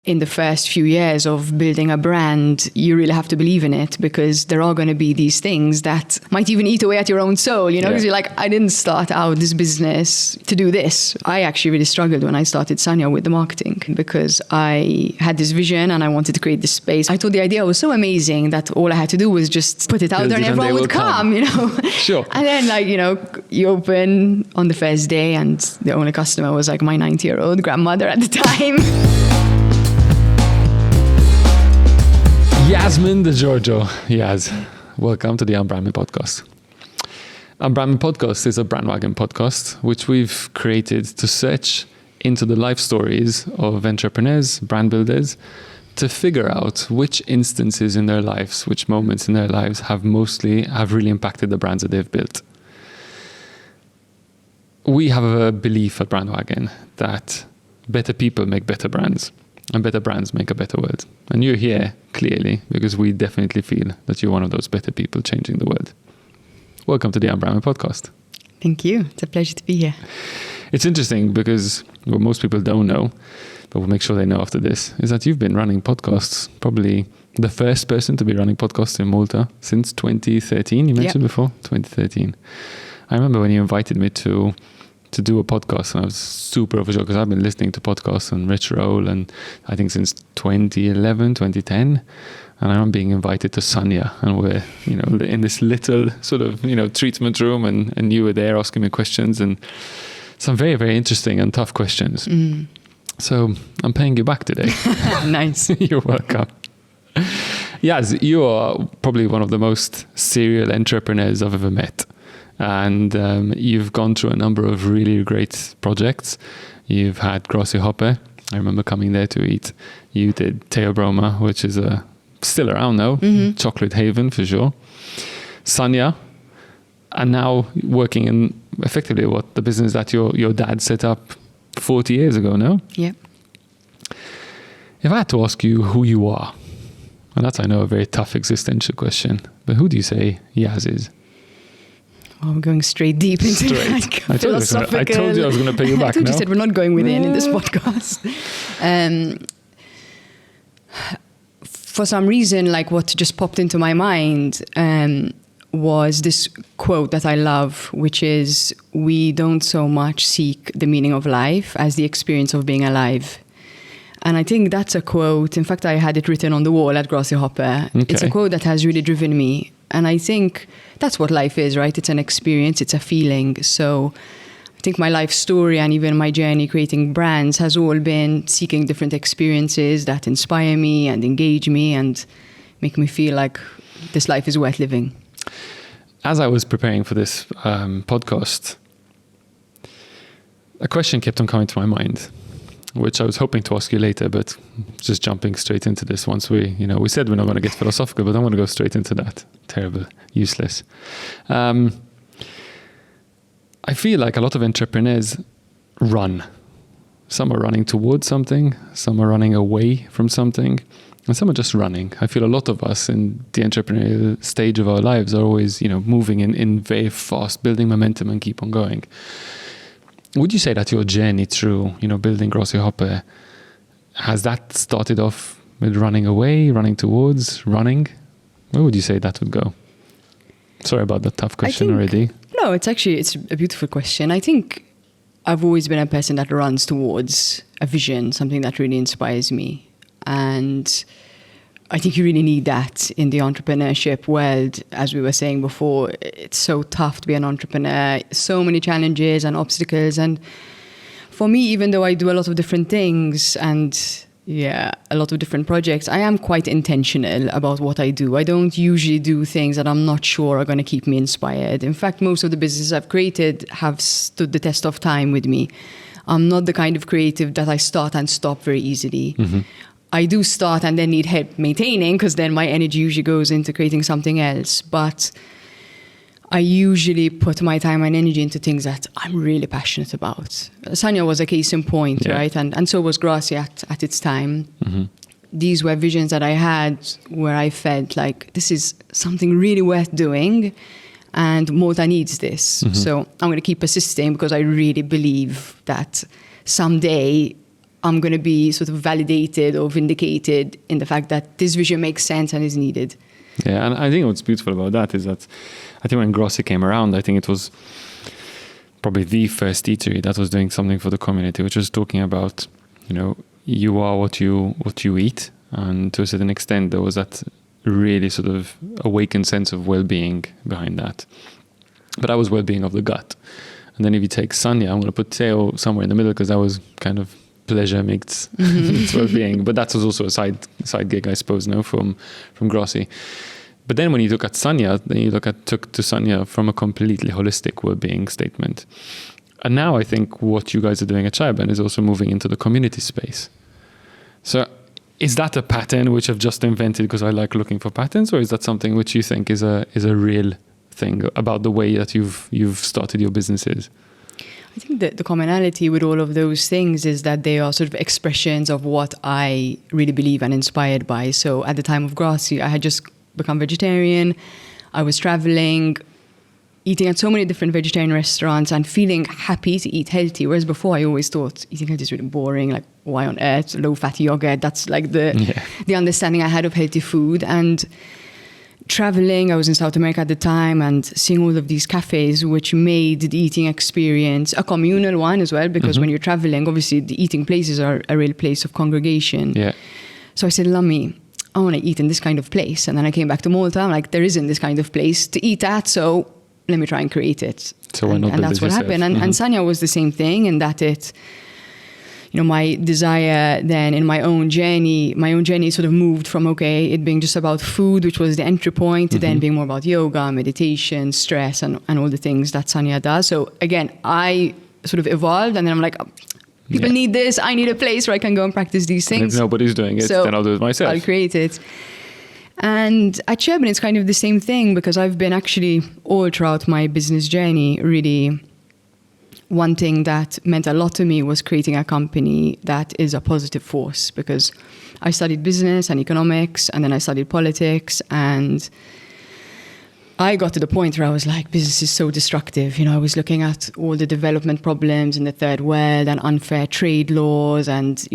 in the first few years of building a brand, you really have to believe in it, because there are going to be these things that might even eat away at your own soul, you know, because you're like, I didn't start out this business to do this. I actually really struggled when I started Sanya with the marketing, because I had this vision and I wanted to create this space. I thought the idea was so amazing that all I had to do was just put it out there and everyone would come, you know. Sure. And then, like, you know, you open on the first day and the only customer was like my 90-year-old grandmother at the time. Yasmin de Giorgio. Yas, welcome to the Unbrandme podcast. Unbrandme podcast is a bandwagon podcast which we've created to search into the life stories of entrepreneurs, brand builders, to figure out which instances in their lives, which moments in their lives have really impacted the brands that they've built. We have a belief at Brandwagon that better people make better brands. And better brands make a better world. And you're here, clearly, because we definitely feel that you're one of those better people changing the world. Welcome to the Unbrandme podcast. Thank you. It's a pleasure to be here. It's interesting because what most people don't know, but we'll make sure they know after this, is that you've been running podcasts, probably the first person to be running podcasts in Malta since 2013. You mentioned before? 2013. I remember when you invited me to do a podcast, and I was super overjoyed because I've been listening to podcasts on Rich Roll and I think since 2011, 2010. And I remember being invited to Sanya, and we're, you know, in this little sort of, you know, treatment room, and you were there asking me questions, and some very, very interesting and tough questions. So I'm paying you back today. Nice. You're welcome. Yes, you are probably one of the most serial entrepreneurs I've ever met. And you've gone through a number of really great projects. You've had Grassy Hopper. I remember coming there to eat. You did Theobroma, which is still around now. Chocolate haven for sure. Sanya. And now working in effectively the business that your dad set up 40 years ago, no? Yeah. If I had to ask you who you are, and that's, I know, a very tough existential question, but who do you say Yas is? Oh, we're going straight deep into like philosophical. I told you I was going to pay you back. You said we're not going within in this podcast. For some reason, like what just popped into my mind was this quote that I love, which is, "We don't so much seek the meaning of life as the experience of being alive." And I think that's a quote. In fact, I had it written on the wall at Grassy Hopper. Okay. It's a quote that has really driven me. And I think that's what life is, right? It's an experience, it's a feeling. So I think my life story and even my journey creating brands has all been seeking different experiences that inspire me and engage me and make me feel like this life is worth living. As I was preparing for this podcast, a question kept on coming to my mind, which I was hoping to ask you later, but just jumping straight into this once we said we're not going to get philosophical, but I'm going to go straight into that. Terrible, useless. I feel like a lot of entrepreneurs run. Some are running towards something, some are running away from something, and some are just running. I feel a lot of us in the entrepreneurial stage of our lives are always, moving in very fast, building momentum and keep on going. Would you say that your journey through, building Grassy Hopper, has that started off with running away, running towards, running? Where would you say that would go? Sorry about that tough question already. No, it's a beautiful question. I think I've always been a person that runs towards a vision, something that really inspires me. And I think you really need that in the entrepreneurship world. As we were saying before, it's so tough to be an entrepreneur, so many challenges and obstacles. And for me, even though I do a lot of different things and a lot of different projects, I am quite intentional about what I do. I don't usually do things that I'm not sure are going to keep me inspired. In fact, most of the businesses I've created have stood the test of time with me. I'm not the kind of creative that I start and stop very easily. Mm-hmm. I do start and then need help maintaining, because then my energy usually goes into creating something else. But I usually put my time and energy into things that I'm really passionate about. Sanya was a case in point, right? And so was Grassy at its time. Mm-hmm. These were visions that I had where I felt like this is something really worth doing and Malta needs this. Mm-hmm. So I'm going to keep persisting because I really believe that someday I'm going to be sort of validated or vindicated in the fact that this vision makes sense and is needed. Yeah, and I think what's beautiful about that is that I think when Grassy came around, I think it was probably the first eatery that was doing something for the community, which was talking about, you are what you eat. And to a certain extent, there was that really sort of awakened sense of well-being behind that. But that was well-being of the gut. And then if you take Sanya, I'm going to put Teo somewhere in the middle because that was kind of pleasure mixed well-being. But that was also a side gig, I suppose, now from Grassy. But then when you look at Sanya, then you took to Sanya from a completely holistic well-being statement. And now I think what you guys are doing at Shireburn is also moving into the community space. So is that a pattern which I've just invented because I like looking for patterns, or is that something which you think is a real thing about the way that you've started your businesses? I think that the commonality with all of those things is that they are sort of expressions of what I really believe and inspired by. So at the time of Grassy, I had just become vegetarian. I was traveling, eating at so many different vegetarian restaurants and feeling happy to eat healthy. Whereas before I always thought eating healthy is really boring. Like, why on earth? Low-fat yogurt. That's like the understanding I had of healthy food. And traveling, I was in South America at the time and seeing all of these cafes which made the eating experience a communal one as well, because when you're traveling, obviously the eating places are a real place of congregation. Yeah. So I said, Lummi, I want to eat in this kind of place. And then I came back to Malta. I'm like, there isn't this kind of place to eat at, so let me try and create it. So why not? And that's what happened. And Sanya was the same thing in that my desire then in my own journey sort of moved from, it being just about food, which was the entry point, to then being more about yoga, meditation, stress, and all the things that Sanya does. So again, I sort of evolved, and then I'm like, people need this. I need a place where I can go and practice these things. If nobody's doing it, then I'll do it myself. I'll create it. And at Shireburn, it's kind of the same thing, because I've been actually all throughout my business journey, really one thing that meant a lot to me was creating a company that is a positive force, because I studied business and economics, and then I studied politics, and I got to the point where I was like, business is so destructive. I was looking at all the development problems in the third world and unfair trade laws and,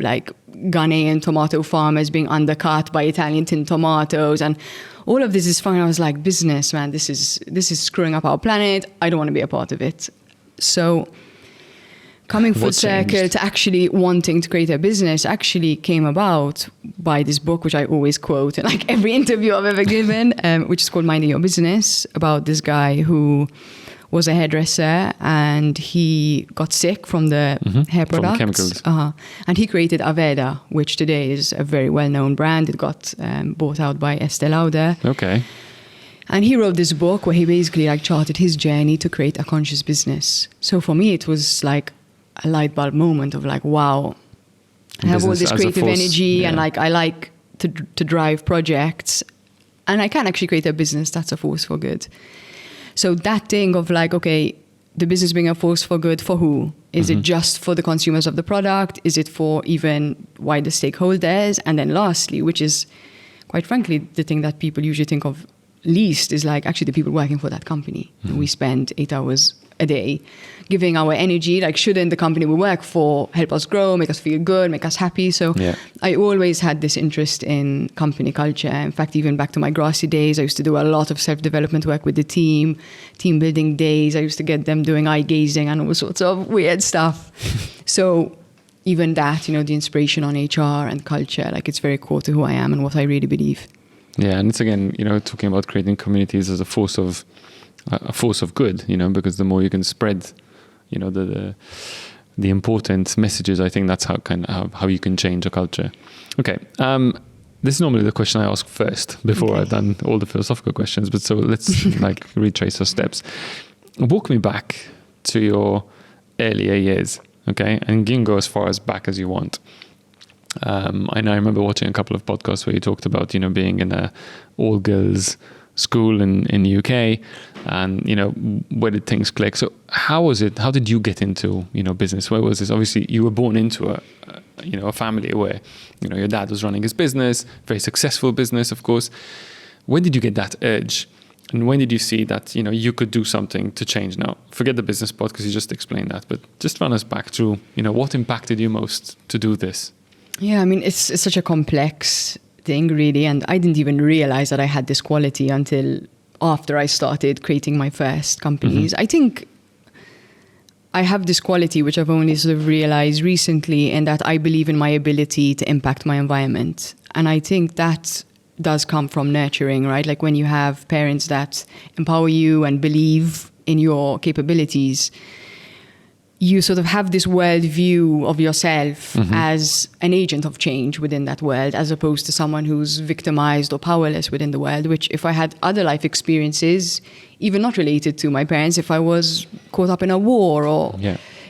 like Ghanaian tomato farmers being undercut by Italian tin tomatoes. And all of this is fine. I was like, business, man, this is screwing up our planet. I don't want to be a part of it. So coming full circle to actually wanting to create a business actually came about by this book, which I always quote in like every interview I've ever given, which is called Minding Your Business, about this guy who was a hairdresser and he got sick from the hair products. From chemicals. And he created Aveda, which today is a very well-known brand. It got bought out by Estee Lauder. Okay. And he wrote this book where he basically like charted his journey to create a conscious business. So for me, it was like a light bulb moment of like, wow, I have all this creative energy and like I like to drive projects, and I can actually create a business that's a force for good. So that thing of like, okay, the business being a force for good for who? Is it just for the consumers of the product? Is it for even wider stakeholders? And then lastly, which is quite frankly the thing that people usually think of least, is like actually the people working for that company. We spend 8 hours a day giving our energy. Like, shouldn't the company we work for help us grow, make us feel good, make us happy? So I always had this interest in company culture. In fact, even back to my Grassy days, I used to do a lot of self-development work with the team building days. I used to get them doing eye gazing and all sorts of weird stuff. So even that, the inspiration on HR and culture, like it's very core to who I am and what I really believe. Yeah, and it's again, talking about creating communities as a force of good, because the more you can spread, the important messages, I think that's how you can change a culture. Okay, this is normally the question I ask first before I've done all the philosophical questions. But so let's like retrace our steps. Walk me back to your earlier years, okay, and you can go as far as back as you want. And I remember watching a couple of podcasts where you talked about, being in a all-girls school in the UK, and, where did things click? So how was it? How did you get into, business? Where was this? Obviously, you were born into a family where, your dad was running his business, very successful business, of course. When did you get that urge? And when did you see that, you could do something to change? Now, forget the business part because you just explained that, but just run us back through, what impacted you most to do this? Yeah, I mean, it's such a complex thing, really. And I didn't even realize that I had this quality until after I started creating my first companies. I think I have this quality, which I've only sort of realized recently, in that I believe in my ability to impact my environment. And I think that does come from nurturing, right? Like when you have parents that empower you and believe in your capabilities, you sort of have this world view of yourself as an agent of change within that world, as opposed to someone who's victimized or powerless within the world, which if I had other life experiences, even not related to my parents, if I was caught up in a war or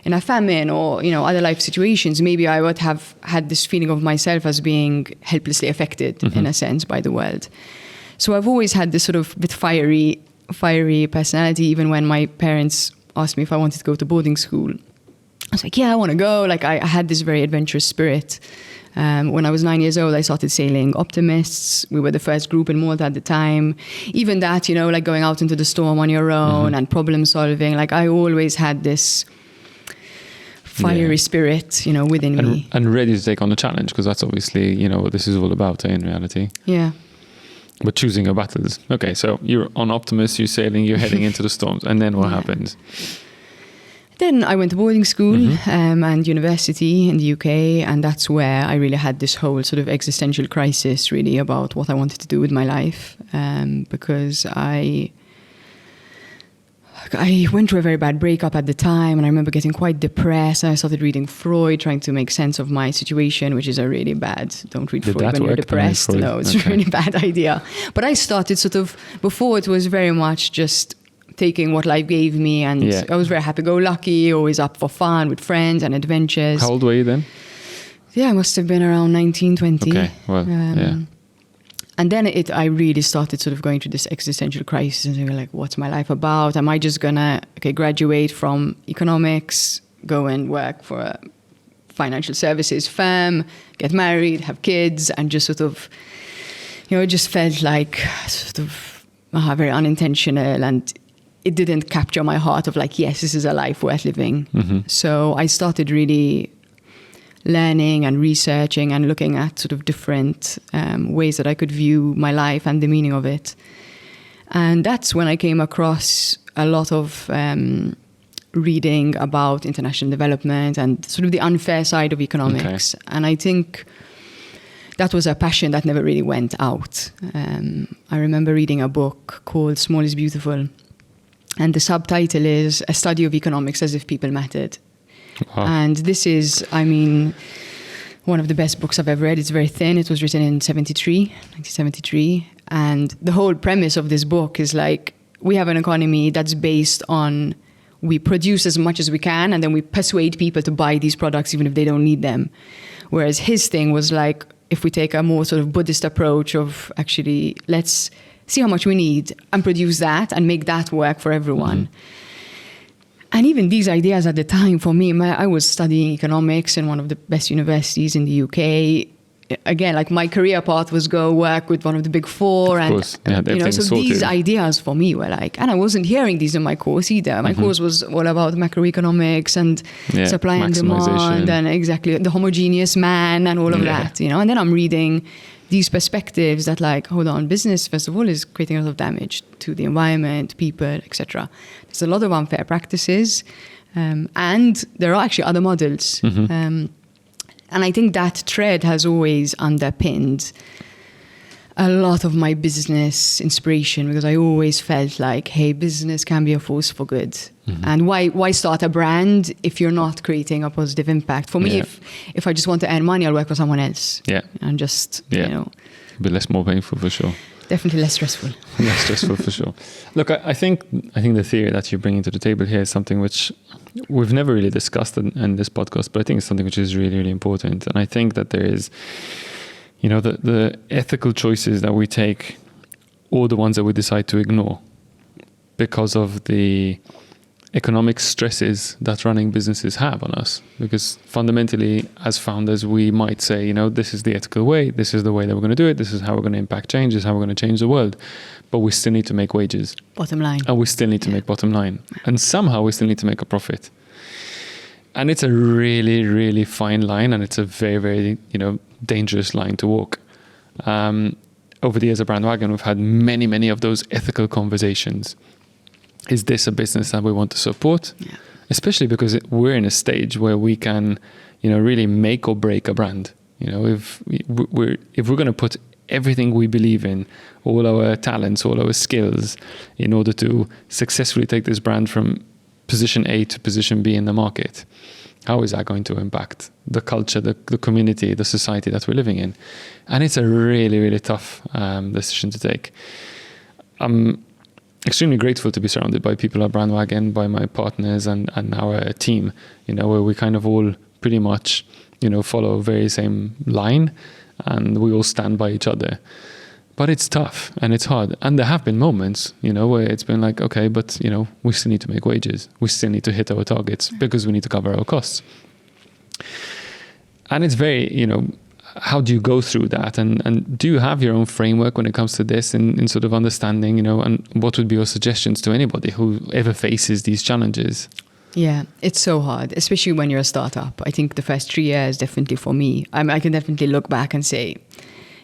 in a famine or, other life situations, maybe I would have had this feeling of myself as being helplessly affected in a sense by the world. So I've always had this sort of bit fiery personality, even when my parents asked me if I wanted to go to boarding school. I was like, yeah, I want to go. Like I had this very adventurous spirit. When I was 9 years old, I started sailing optimists. We were the first group in Malta at the time. Even that, like going out into the storm on your own and problem solving. Like I always had this fiery spirit, within me. And ready to take on the challenge, because that's obviously, what this is all about in reality. Yeah. But choosing your battles. Okay, so you're on Optimus, you're sailing, you're heading into the storms. And then what happens? Then I went to boarding school and university in the UK. And that's where I really had this whole sort of existential crisis, really, about what I wanted to do with my life. Because I went through a very bad breakup at the time, and I remember getting quite depressed. I started reading Freud, trying to make sense of my situation, which is a really bad, don't read Freud when you're depressed. No, it's a really bad idea. But I started sort of, before it was very much just taking what life gave me, and I was very happy-go-lucky, always up for fun with friends and adventures. How old were you then? Yeah, I must have been around 19, 20. Okay, well, And then I really started sort of going through this existential crisis and thinking, like, what's my life about? Am I just going to graduate from economics, go and work for a financial services firm, get married, have kids, and just sort of, it just felt like sort of very unintentional, and it didn't capture my heart of like, yes, this is a life worth living. So I started really learning and researching and looking at sort of different ways that I could view my life and the meaning of it. And that's when I came across a lot of reading about international development and sort of the unfair side of economics. And I think that was a passion that never really went out. I remember reading a book called Small is Beautiful. And the subtitle is A Study of Economics as if People Mattered. Wow. And this is, one of the best books I've ever read. It's very thin. It was written in 1973. And the whole premise of this book is like, we have an economy that's based on, we produce as much as we can, and then we persuade people to buy these products even if they don't need them. Whereas his thing was like, if we take a more sort of Buddhist approach of actually, let's see how much we need and produce that and make that work for everyone. And even these ideas at the time, for me, I was studying economics in one of the best universities in the UK. Again, like my career path was go work with one of the big four. Of course. So sorted. These ideas for me were like, and I wasn't hearing these in my course either. My course was all about macroeconomics and supply and demand and exactly the homogeneous man and all of that, And then I'm reading these perspectives that like, hold on, business, first of all, is creating a lot of damage to the environment, people, etc. There's a lot of unfair practices, and there are actually other models. And I think that thread has always underpinned a lot of my business inspiration, because I always felt like, hey, business can be a force for good. And why start a brand if you're not creating a positive impact? For me, if I just want to earn money, I'll work for someone else. And just, a bit less more painful for sure. Definitely less stressful. Less stressful for sure. Look, I think the theory that you're bringing to the table here is something which we've never really discussed in this podcast, but I think it's something which is really, really important. And I think that there is, the ethical choices that we take, or the ones that we decide to ignore because of the economic stresses that running businesses have on us. Because fundamentally, as founders, we might say, you know, this is the ethical way, this is the way that we're going to do it, this is how we're going to impact change, this is how we're going to change the world. But we still need to make wages. Bottom line. And we still need to make bottom line. And somehow we still need to make a profit. And it's a really, really fine line, and it's a very, very, you know, dangerous line to walk. Over the years at Unbrandme, we've had many, many of those ethical conversations. Is this a business that we want to support? Yeah. Especially because we're in a stage where we can, you know, really make or break a brand. You know, if we're going to put everything we believe in, all our talents, all our skills, in order to successfully take this brand from position A to position B in the market, how is that going to impact the culture, the community, the society that we're living in? And it's a really, really tough decision to take. I'm extremely grateful to be surrounded by people at Unbrandme, by my partners and our team, you know, where we kind of all pretty much, you know, follow a very same line, and we all stand by each other. But it's tough and it's hard. And there have been moments, you know, where it's been like, okay, but, you know, we still need to make wages. We still need to hit our targets because we need to cover our costs. And it's very, you know, how do you go through that? And do you have your own framework when it comes to this in sort of understanding, you know, and what would be your suggestions to anybody who ever faces these challenges? Yeah, it's so hard, especially when you're a startup. I think the first 3 years, definitely for me, I can definitely look back and say,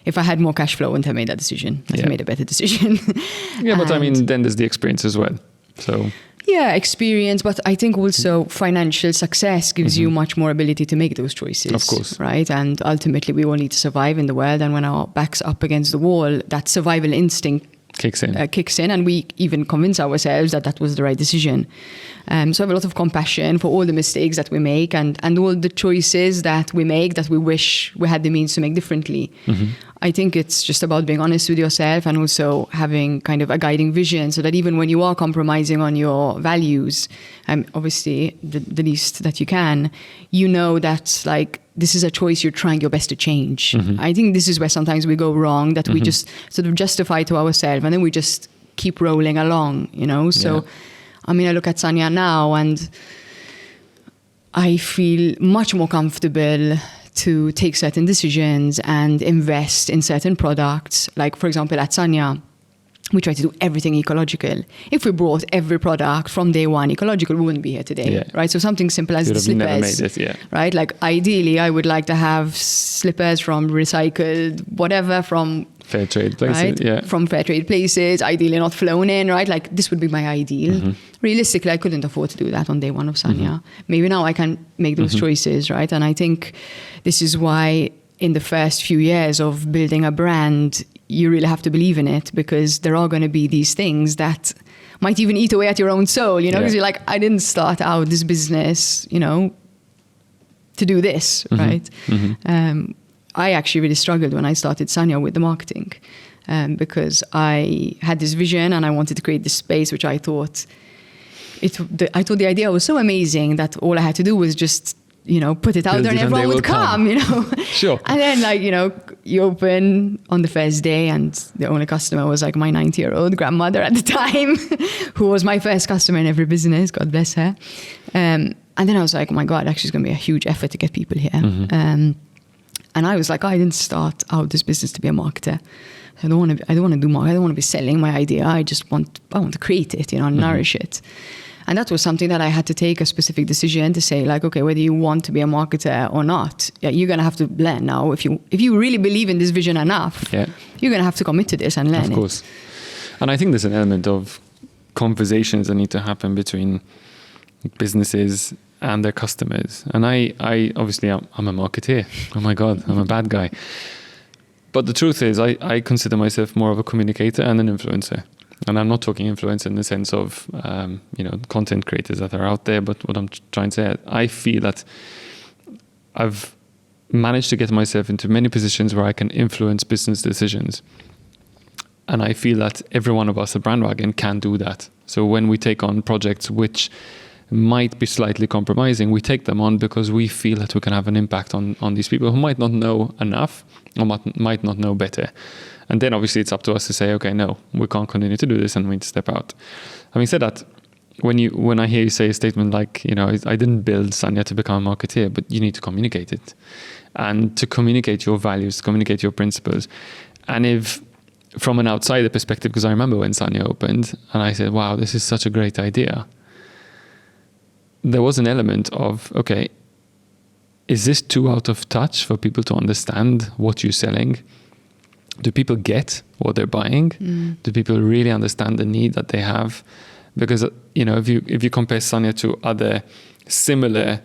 if I had more cash flow, I wouldn't have made that decision. I'd have made a better decision. Yeah, but I mean, then there's the experience as well. So yeah, experience, but I think also financial success gives you much more ability to make those choices. Of course. Right? And ultimately, we all need to survive in the world. And when our back's up against the wall, that survival instinct kicks in, and we even convince ourselves that that was the right decision. So I have a lot of compassion for all the mistakes that we make and all the choices that we make that we wish we had the means to make differently. I think it's just about being honest with yourself and also having kind of a guiding vision so that even when you are compromising on your values, obviously the least that you can, you know that like this is a choice you're trying your best to change. I think this is where sometimes we go wrong, that we just sort of justify to ourselves and then we just keep rolling along, you know? So, I mean, I look at Sanya now and I feel much more comfortable to take certain decisions and invest in certain products. Like, for example, at Sanya, we try to do everything ecological. If we brought every product from day one ecological, we wouldn't be here today, right? So something simple as the slippers, never made it, right? Like ideally, I would like to have slippers from recycled, whatever, from fair trade places, right? From fair trade places, ideally not flown in, right? Like this would be my ideal. Realistically, I couldn't afford to do that on day one of Sanya. Maybe now I can make those choices, right? And I think this is why in the first few years of building a brand, you really have to believe in it, because there are going to be these things that might even eat away at your own soul, you know, because you're like, I didn't start out this business, you know, to do this, right? I actually really struggled when I started Sanya with the marketing, because I had this vision and I wanted to create this space, which I thought the idea was so amazing that all I had to do was just, you know, put it out there and everyone would come, you know. Sure. And then, like, you know, you open on the first day and the only customer was like my 90-year-old grandmother at the time, who was my first customer in every business, God bless her. And then I was like, oh my God, actually it's going to be a huge effort to get people here. And I was like, I didn't start out this business to be a marketer. I don't want to do marketing. I don't want to be selling my idea. I want to create it, you know, and nourish it. And that was something that I had to take a specific decision to say, like, okay, whether you want to be a marketer or not, you're going to have to learn now. If you really believe in this vision enough, you're going to have to commit to this and learn it. Of course. And I think there's an element of conversations that need to happen between businesses and their customers. And I obviously, I'm a marketeer. Oh my God, I'm a bad guy. But the truth is, I consider myself more of a communicator and an influencer. And I'm not talking influence in the sense of, you know, content creators that are out there. But what I'm trying to say, I feel that I've managed to get myself into many positions where I can influence business decisions. And I feel that every one of us at Unbrandme can do that. So when we take on projects which might be slightly compromising, we take them on because we feel that we can have an impact on these people who might not know enough or might not know better. And then obviously it's up to us to say, okay, no, we can't continue to do this and we need to step out. Having said that, when I hear you say a statement like, I didn't build Sanya to become a marketeer, but you need to communicate it, and to communicate your values, communicate your principles. And if from an outsider perspective, because I remember when Sanya opened and I said, wow, this is such a great idea, there was an element of, okay, is this too out of touch for people to understand what you're selling? Do people get what they're buying? Do people really understand the need that they have? Because, if you compare Sanya to other similar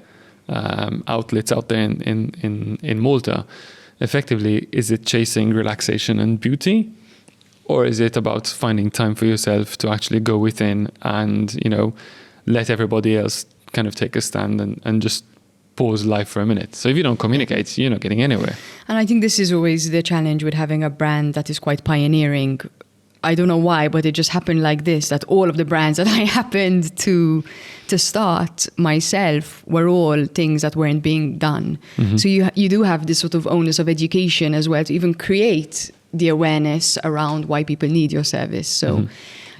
outlets out there in Malta, effectively, is it chasing relaxation and beauty? Or is it about finding time for yourself to actually go within and, let everybody else kind of take a stand and just pause life for a minute? So if you don't communicate, you're not getting anywhere. And I think this is always the challenge with having a brand that is quite pioneering. I don't know why, but it just happened like this, that all of the brands that I happened to start myself were all things that weren't being done. So you do have this sort of onus of education as well to even create the awareness around why people need your service. So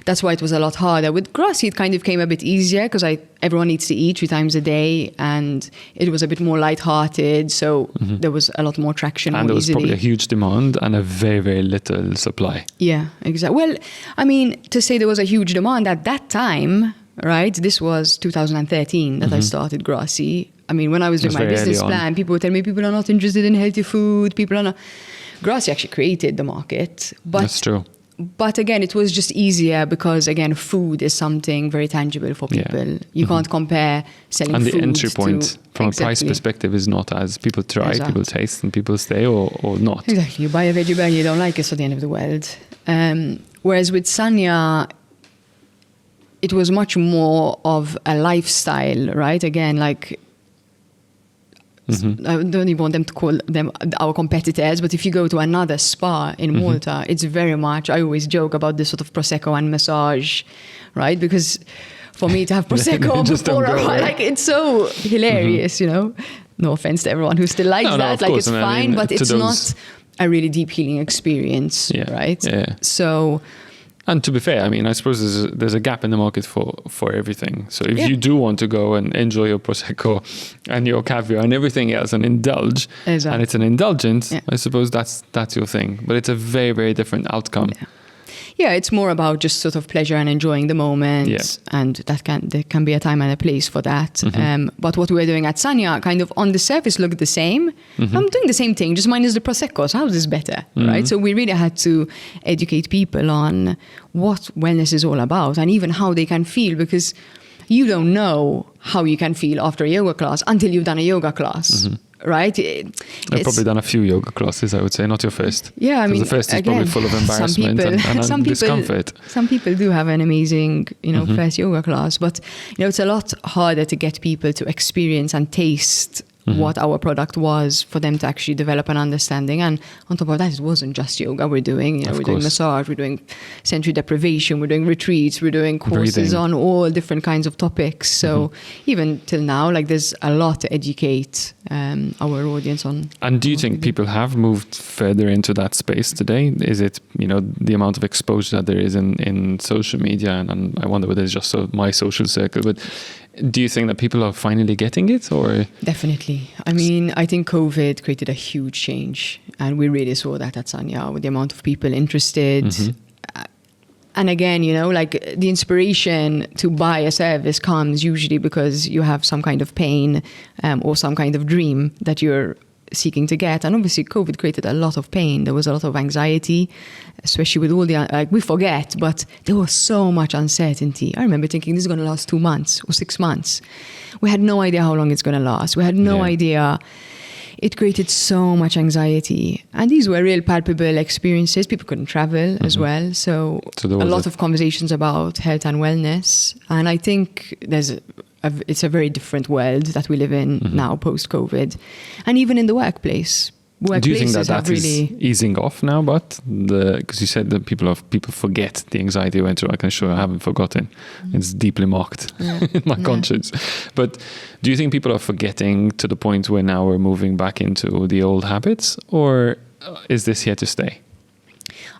that's why it was a lot harder. With Grassy, it kind of came a bit easier because everyone needs to eat 3 times a day, and it was a bit more lighthearted. So there was a lot more traction. And there was easily. Probably a huge demand and a very, very little supply. Yeah, exactly. Well, I mean, to say there was a huge demand at that time, right? This was 2013 that I started Grassy. I mean, when I was doing my business plan, people would tell me people are not interested in healthy food. People are not. Grassy actually created the market. But that's true. But again, it was just easier because, again, food is something very tangible for people. Yeah. You can't compare selling food. And the entry point from a price perspective is not as people try, people taste, and people stay or not. Exactly. You buy a veggie burger, you don't like it, it's not the end of the world. Whereas with Sanya, it was much more of a lifestyle, right? Again, like... I don't even want them to call them our competitors, but if you go to another spa in Malta, it's very much, I always joke about this sort of Prosecco and massage, right? Because for me to have Prosecco before, like, it's so hilarious, No offense to everyone who still likes that. Like, it's fine, but it's not a really deep healing experience, right? Yeah. So... And to be fair, I mean, I suppose there's a gap in the market for everything. So if you do want to go and enjoy your Prosecco and your caviar and everything else and indulge, and it's an indulgence, I suppose that's your thing. But it's a very, very different outcome. Yeah, it's more about just sort of pleasure and enjoying the moment, and there can be a time and a place for that. But what we're doing at Sanya kind of on the surface looked the same. I'm doing the same thing, just minus the Prosecco. So how is this better, right? So we really had to educate people on what wellness is all about and even how they can feel, because you don't know how you can feel after a yoga class until you've done a yoga class. Right? I've probably done a few yoga classes, I would say, not your first. Yeah, I mean, the first is probably full of embarrassment and discomfort. Some people do have an amazing, first yoga class, but it's a lot harder to get people to experience and taste what our product was for them to actually develop an understanding. And on top of that, it wasn't just yoga we're doing. We're doing massage, we're doing sensory deprivation, we're doing retreats, we're doing courses on all different kinds of topics. So even till now, like, there's a lot to educate our audience on. And do you think people have moved further into that space today? Is it, the amount of exposure that there is in social media? And I wonder whether it's just my social circle, but do you think that people are finally getting it, or? Definitely. I mean, I think COVID created a huge change, and we really saw that at Sanya with the amount of people interested. And again, like, the inspiration to buy a service comes usually because you have some kind of pain or some kind of dream that you're seeking to get. And obviously COVID created a lot of pain. There was a lot of anxiety, especially with all the, we forget, but there was so much uncertainty. I remember thinking this is going to last 2 months or 6 months. We had no idea how long it's going to last. We had no idea. It created so much anxiety. And these were real palpable experiences. People couldn't travel as well. So a lot of conversations about health and wellness. And I think it's a very different world that we live in now post-COVID. And even in the workplace. Do you think that is easing off now? But because you said that people forget the anxiety you went through. I can assure I haven't forgotten. It's deeply marked in my conscience. But do you think people are forgetting to the point where now we're moving back into the old habits, or is this here to stay?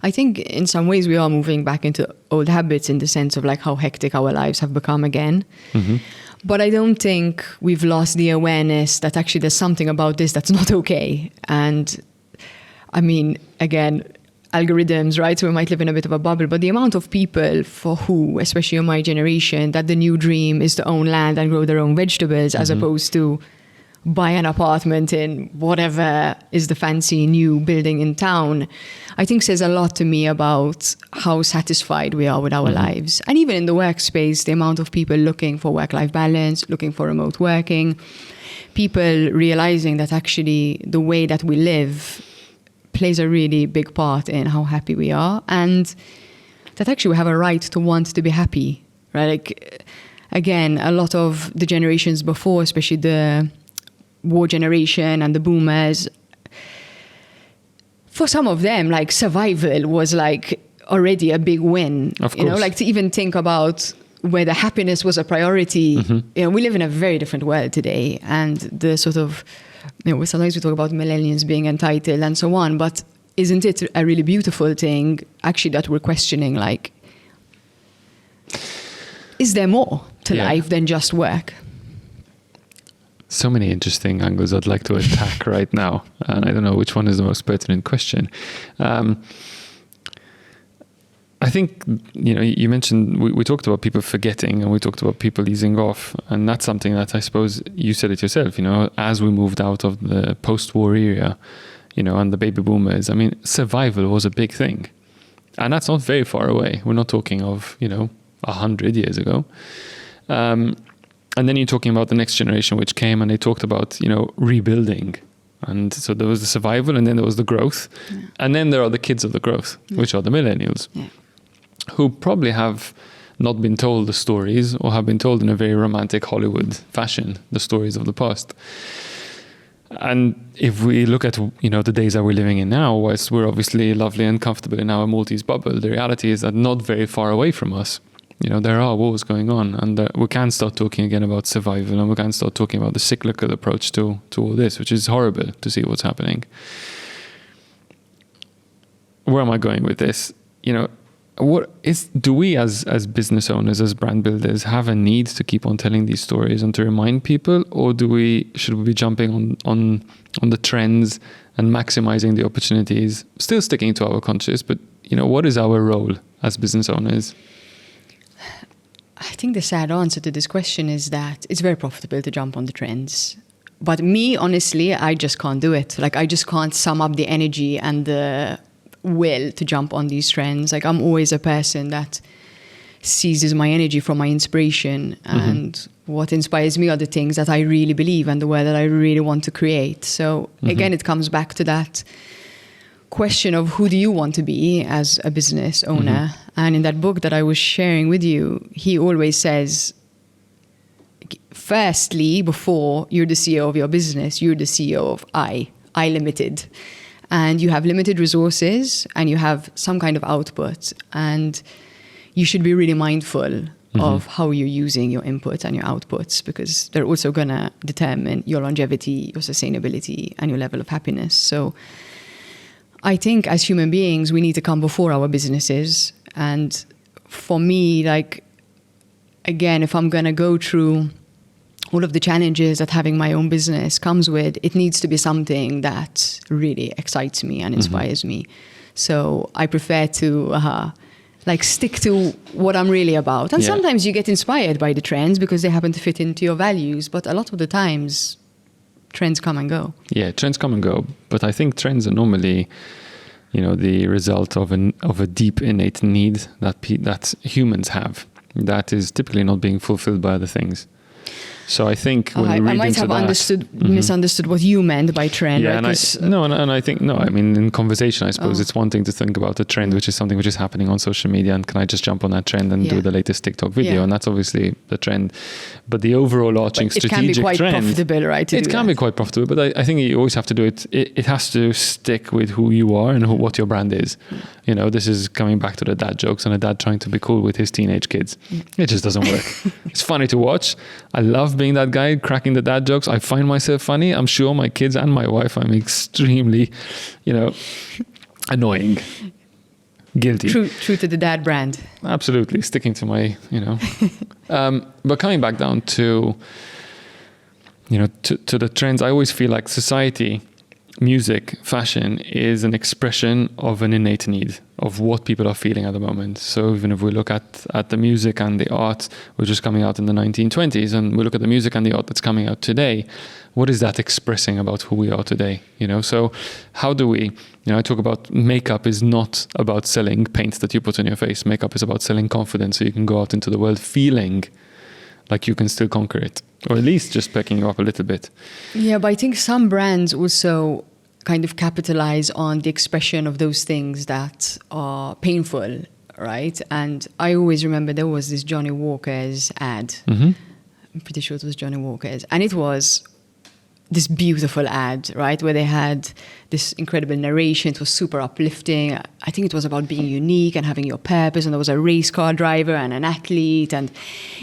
I think in some ways we are moving back into old habits in the sense of like how hectic our lives have become again. But I don't think we've lost the awareness that actually there's something about this that's not okay. And I mean, again, algorithms, right? So we might live in a bit of a bubble, but the amount of people for who, especially in my generation, that the new dream is to own land and grow their own vegetables as opposed to buy an apartment in whatever is the fancy new building in town, I think says a lot to me about how satisfied we are with our lives. And even in the workspace, the amount of people looking for work-life balance, looking for remote working, people realizing that actually the way that we live plays a really big part in how happy we are, and that actually we have a right to want to be happy, right? Like, again, a lot of the generations before, especially the war generation and the boomers, for some of them, like survival was like already a big win. Of course. You know, like to even think about whether happiness was a priority. You know, we live in a very different world today, and the sort of, you know, sometimes we talk about millennials being entitled and so on, but isn't it a really beautiful thing actually that we're questioning, like, is there more to life than just work? So many interesting angles I'd like to attack right now, and I don't know which one is the most pertinent question. I think, you know, you mentioned, we talked about people forgetting and we talked about people easing off, and that's something that I suppose you said it yourself, you know, as we moved out of the post-war era, you know, and the baby boomers, I mean, survival was a big thing, and that's not very far away. We're not talking of, you know, 100 years ago. And then you're talking about the next generation, which came and they talked about, you know, rebuilding. And so there was the survival, and then there was the growth. Yeah. And then there are the kids of the growth, which are the millennials, who probably have not been told the stories, or have been told in a very romantic Hollywood fashion, the stories of the past. And if we look at, you know, the days that we're living in now, whilst we're obviously lovely and comfortable in our Maltese bubble, the reality is that not very far away from us, you know, there are wars going on, and we can start talking again about survival, and we can start talking about the cyclical approach to all this, which is horrible to see what's happening. Where am I going with this? You know, do we as business owners, as brand builders, have a need to keep on telling these stories and to remind people, or should we be jumping on the trends and maximizing the opportunities, still sticking to our conscience? But, you know, what is our role as business owners? I think the sad answer to this question is that it's very profitable to jump on the trends. But me, honestly, I just can't do it. Like, I just can't sum up the energy and the will to jump on these trends. Like, I'm always a person that seizes my energy from my inspiration. And what inspires me are the things that I really believe and the world that I really want to create. So again, it comes back to that question of who do you want to be as a business owner. And in that book that I was sharing with you, he always says, firstly, before you're the CEO of your business, you're the CEO of I Limited. And you have limited resources and you have some kind of output, and you should be really mindful of how you're using your inputs and your outputs, because they're also going to determine your longevity, your sustainability, and your level of happiness. So I think as human beings, we need to come before our businesses. And for me, like, again, if I'm going to go through all of the challenges that having my own business comes with, it needs to be something that really excites me and inspires me. So I prefer to stick to what I'm really about. And sometimes you get inspired by the trends because they happen to fit into your values. But a lot of the times, trends come and go. Yeah, trends come and go. But I think trends are normally, you know, the result of a deep innate need that humans have that is typically not being fulfilled by other things. So I think when we read I might into have misunderstood what you meant by trend. Yeah, right? and I think I mean, in conversation, I suppose it's one thing to think about a trend, which is something which is happening on social media, and can I just jump on that trend and do the latest TikTok video? And that's obviously the trend. But the overall arching strategic trend, it can be quite profitable, right? It can be quite profitable, but I think you always have to do it. It has to stick with who you are and what your brand is. You know, this is coming back to the dad jokes and a dad trying to be cool with his teenage kids. It just doesn't work. It's funny to watch. I love being that guy cracking the dad jokes. I find myself funny. I'm sure my kids and my wife, I'm extremely, you know, annoying. Guilty. True to the dad brand. Absolutely. Sticking to my, but coming back down to, to the trends, I always feel like society, music, fashion is an expression of an innate need of what people are feeling at the moment. So even if we look at the music and the art which is coming out in the 1920s, and we look at the music and the art that's coming out today, what is that expressing about who we are today? So how do we, I talk about makeup is not about selling paint that you put on your face. Makeup is about selling confidence so you can go out into the world feeling like you can still conquer it, or at least just picking you up a little bit. Yeah, but I think some brands also kind of capitalize on the expression of those things that are painful, right? And I always remember there was this Johnny Walker's ad. Mm-hmm. I'm pretty sure it was Johnny Walker's. And it was this beautiful ad, right? Where they had this incredible narration. It was super uplifting. I think it was about being unique and having your purpose. And there was a race car driver and an athlete. And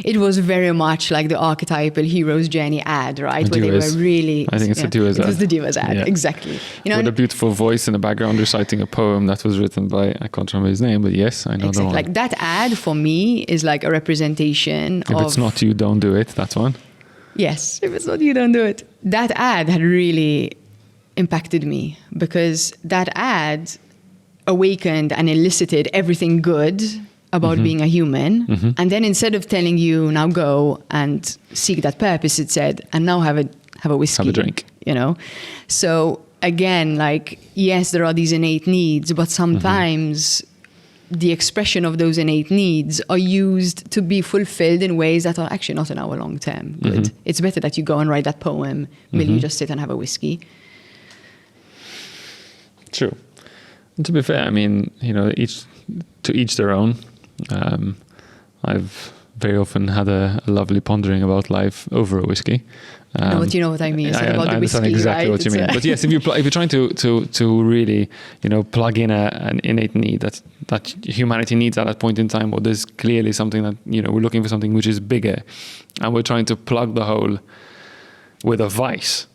it was very much like the archetypal hero's journey ad, right? Where they were really... I think it's the Divas ad. It was the Divas ad, exactly. With a beautiful voice in the background reciting a poem that was written by, I can't remember his name, but yes, I know the one. Like that ad for me is like a representation of... If it's not you, don't do it, that one. Yes, if it's not you, don't do it. That ad had really impacted me because that ad awakened and elicited everything good about being a human. Mm-hmm. And then instead of telling you, now go and seek that purpose, it said, and now have a whiskey. Have a drink. So again, like, yes, there are these innate needs, but sometimes the expression of those innate needs are used to be fulfilled in ways that are actually not in our long-term good. Mm-hmm. It's better that you go and write that poem than you just sit and have a whiskey. True. And to be fair, I mean, to each their own. I've very often had a lovely pondering about life over a whiskey. You know what I mean. It's I about the understand whiskey, exactly right? what you mean. But yes, if you're trying to really, plug in an innate need that humanity needs at that point in time, or there's clearly something that, we're looking for something which is bigger, and we're trying to plug the hole with a vice.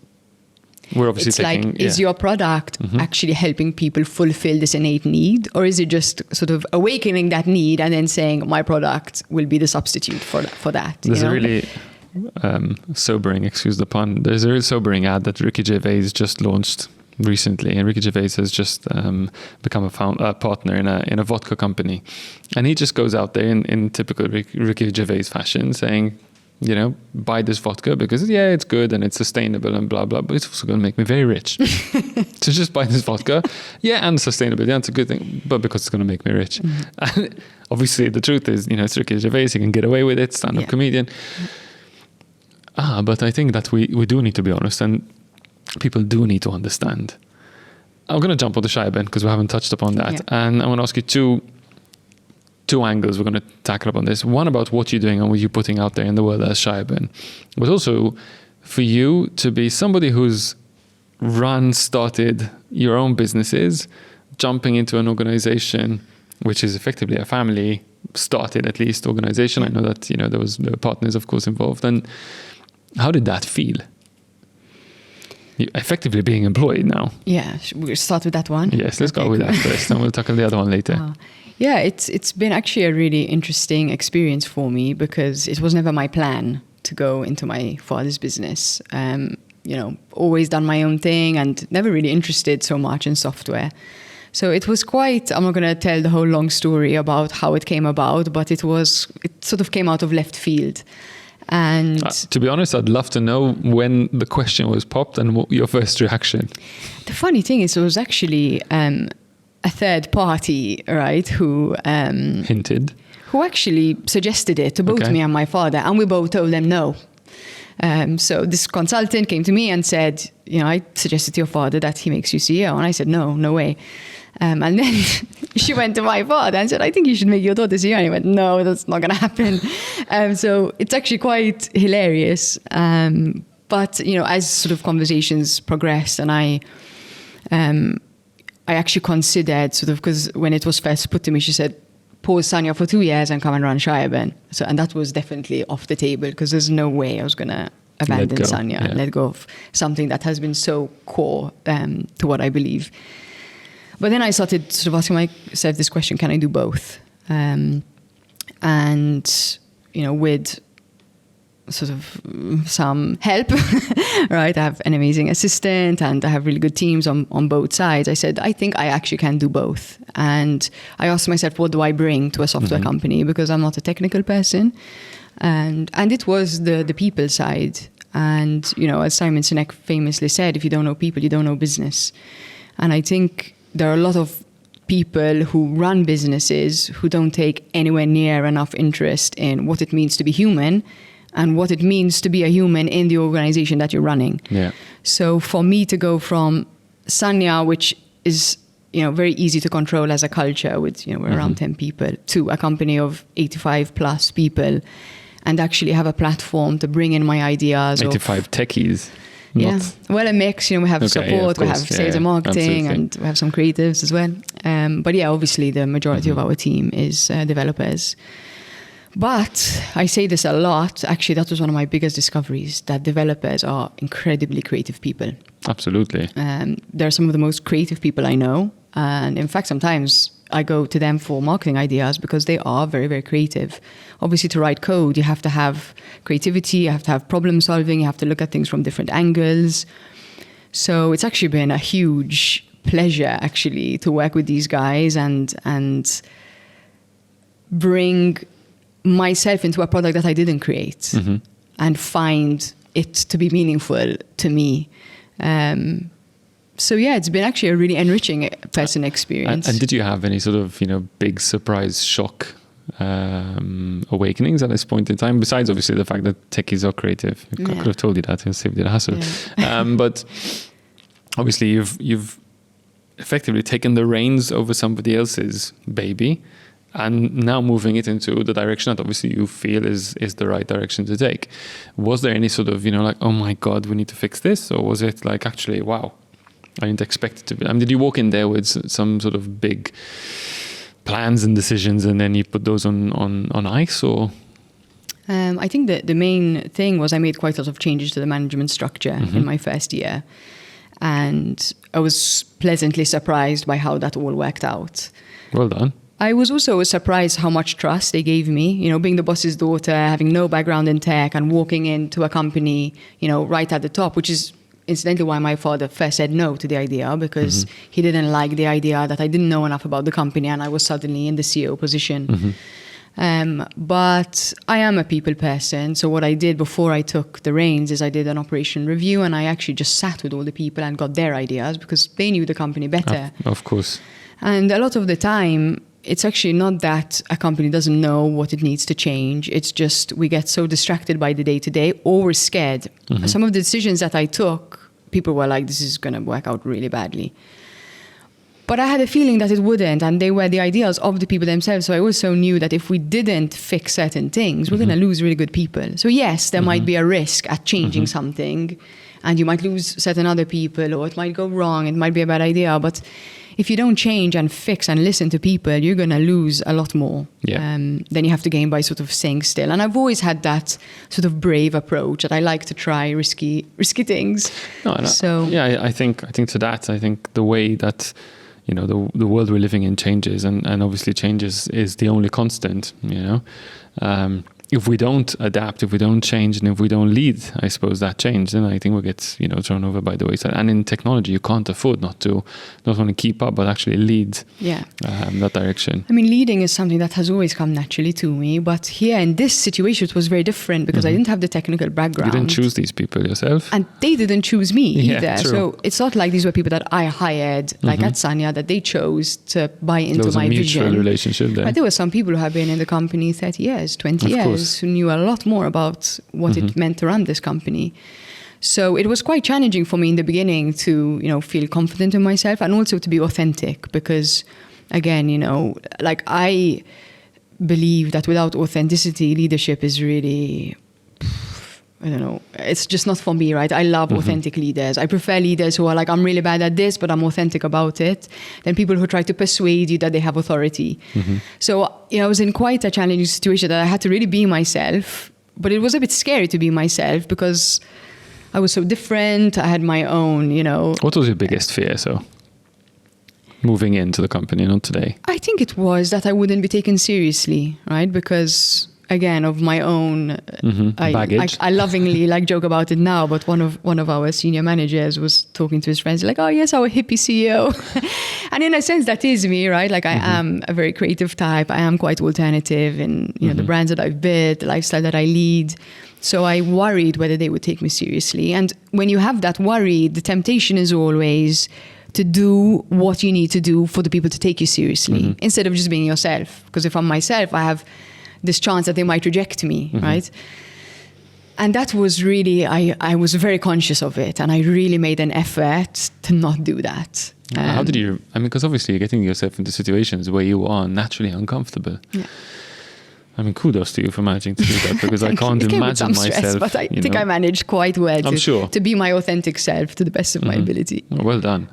We're obviously is your product actually helping people fulfill this innate need, or is it just sort of awakening that need and then saying my product will be the substitute for that? There's a really sobering, excuse the pun, there's a really sobering ad that Ricky Gervais just launched recently, and Ricky Gervais has just become a partner in a vodka company, and he just goes out there in typical Ricky Gervais fashion saying, buy this vodka because it's good and it's sustainable and blah blah, but it's also going to make me very rich. So just buy this vodka, and sustainability, and it's a good thing, but because it's going to make me rich. And obviously the truth is, it's Ricky Gervais, he can get away with it, stand-up comedian. But I think that we do need to be honest, and people do need to understand. I'm going to jump on the Shireburn because we haven't touched upon that, and I want to ask you two angles we're going to tackle up on this. One about what you're doing and what you're putting out there in the world as Shireburn, but also for you to be somebody who's started your own businesses, jumping into an organization which is effectively a family started at least organization. I know that there were partners of course involved, and how did that feel? You're effectively being employed now. Yeah, we'll start with that one. Yes, let's go with that first, and we'll tackle the other one later. It's been actually a really interesting experience for me because it was never my plan to go into my father's business. Always done my own thing and never really interested so much in software. So it was quite, I'm not going to tell the whole long story about how it came about, but it sort of came out of left field. And to be honest, I'd love to know when the question was popped and what your first reaction. The funny thing is, it was actually a third party, right, who hinted, who actually suggested it to both me and my father, and we both told them no. So this consultant came to me and said, I suggested to your father that he makes you CEO, and I said no way. And then she went to my father and said, I think you should make your daughter CEO. And he went, no, that's not going to happen. So it's actually quite hilarious. But, as sort of conversations progressed, and I actually considered sort of, because when it was first put to me, she said, pause Sanya for 2 years and come and run Shireburn. So, and that was definitely off the table because there's no way I was going to abandon Sanya and let go of something that has been so core to what I believe. But then I started sort of asking myself this question, can I do both? And, with sort of some help, right? I have an amazing assistant and I have really good teams on both sides. I said, I think I actually can do both. And I asked myself, what do I bring to a software company? Because I'm not a technical person. And it was the people side. And, as Simon Sinek famously said, if you don't know people, you don't know business. And I think there are a lot of people who run businesses who don't take anywhere near enough interest in what it means to be human and what it means to be a human in the organization that you're running. Yeah. So for me to go from Sanya, which is, very easy to control as a culture with, we're around 10 people, to a company of 85 plus people, and actually have a platform to bring in my ideas. 85 techies. Yeah. Well, a mix, we have support, we have sales and marketing, absolutely. And we have some creatives as well. But yeah, obviously the majority of our team is developers. But I say this a lot. Actually, that was one of my biggest discoveries, that developers are incredibly creative people. Absolutely. They're some of the most creative people I know. And in fact, sometimes I go to them for marketing ideas because they are very, very creative. Obviously, to write code, you have to have creativity, you have to have problem solving, you have to look at things from different angles. So it's actually been a huge pleasure, actually, to work with these guys and bring myself into a product that I didn't create and find it to be meaningful to me. So yeah, it's been actually a really enriching person experience. And did you have any sort of, big surprise shock awakenings at this point in time? Besides, obviously, the fact that techies are creative. I could have told you that and saved you the hassle. Yeah. But obviously, you've effectively taken the reins over somebody else's baby, and now moving it into the direction that obviously you feel is the right direction to take. Was there any sort of, like, oh my God, we need to fix this? Or was it like, actually, wow, I didn't expect it to be? I mean, did you walk in there with some sort of big plans and decisions and then you put those on ice, or? I think that the main thing was I made quite a lot of changes to the management structure in my first year. And I was pleasantly surprised by how that all worked out. Well done. I was also surprised how much trust they gave me, being the boss's daughter, having no background in tech and walking into a company, right at the top, which is incidentally why my father first said no to the idea, because he didn't like the idea that I didn't know enough about the company and I was suddenly in the CEO position. But I am a people person. So what I did before I took the reins is I did an operation review and I actually just sat with all the people and got their ideas because they knew the company better. Of course. And a lot of the time, it's actually not that a company doesn't know what it needs to change. It's just we get so distracted by the day-to-day or we're scared. Some of the decisions that I took, people were like, this is going to work out really badly. But I had a feeling that it wouldn't, and they were the ideas of the people themselves. So I also knew that if we didn't fix certain things, we're going to lose really good people. So yes, there might be a risk at changing something, and you might lose certain other people, or it might go wrong, it might be a bad idea. But if you don't change and fix and listen to people, you're going to lose a lot more than you have to gain by sort of staying still. And I've always had that sort of brave approach that I like to try risky things. No, so yeah, I think to that, I think the way that the world we're living in changes, and obviously changes is the only constant. If we don't adapt, if we don't change, and if we don't lead, I suppose, that change, then I think we'll get thrown over by the wayside. And in technology, you can't afford not only keep up, but actually lead that direction. I mean, leading is something that has always come naturally to me, but here in this situation, it was very different because I didn't have the technical background. You didn't choose these people yourself, and they didn't choose me either. True. So it's not like these were people that I hired, like at Sanya, that they chose to buy into my vision. There was a mutual relationship there. But there were some people who have been in the company 30 years, 20 years. Who knew a lot more about what it meant to run this company. So it was quite challenging for me in the beginning to, feel confident in myself and also to be authentic because, again, like I believe that without authenticity, leadership is really, I don't know, it's just not for me, right? I love authentic leaders. I prefer leaders who are like, I'm really bad at this, but I'm authentic about it, than people who try to persuade you that they have authority. So, I was in quite a challenging situation that I had to really be myself, but it was a bit scary to be myself because I was so different. I had my own, What was your biggest fear, so? moving into the company, not today? I think it was that I wouldn't be taken seriously, right? Because again, of my own baggage. I lovingly joke about it now, but one of our senior managers was talking to his friends like, oh yes, our hippie CEO. And in a sense that is me, right? Like I am a very creative type. I am quite alternative in the brands that I've built, the lifestyle that I lead. So I worried whether they would take me seriously. And when you have that worry, the temptation is always to do what you need to do for the people to take you seriously instead of just being yourself. Because if I'm myself, I have this chance that they might reject me, right? And that was really, I was very conscious of it, and I really made an effort to not do that. How did you, because obviously you're getting yourself into situations where you are naturally uncomfortable. Yeah. Kudos to you for managing to do that, because I can't imagine myself. Stress, but I think I managed quite well to be my authentic self to the best of my ability. Well done.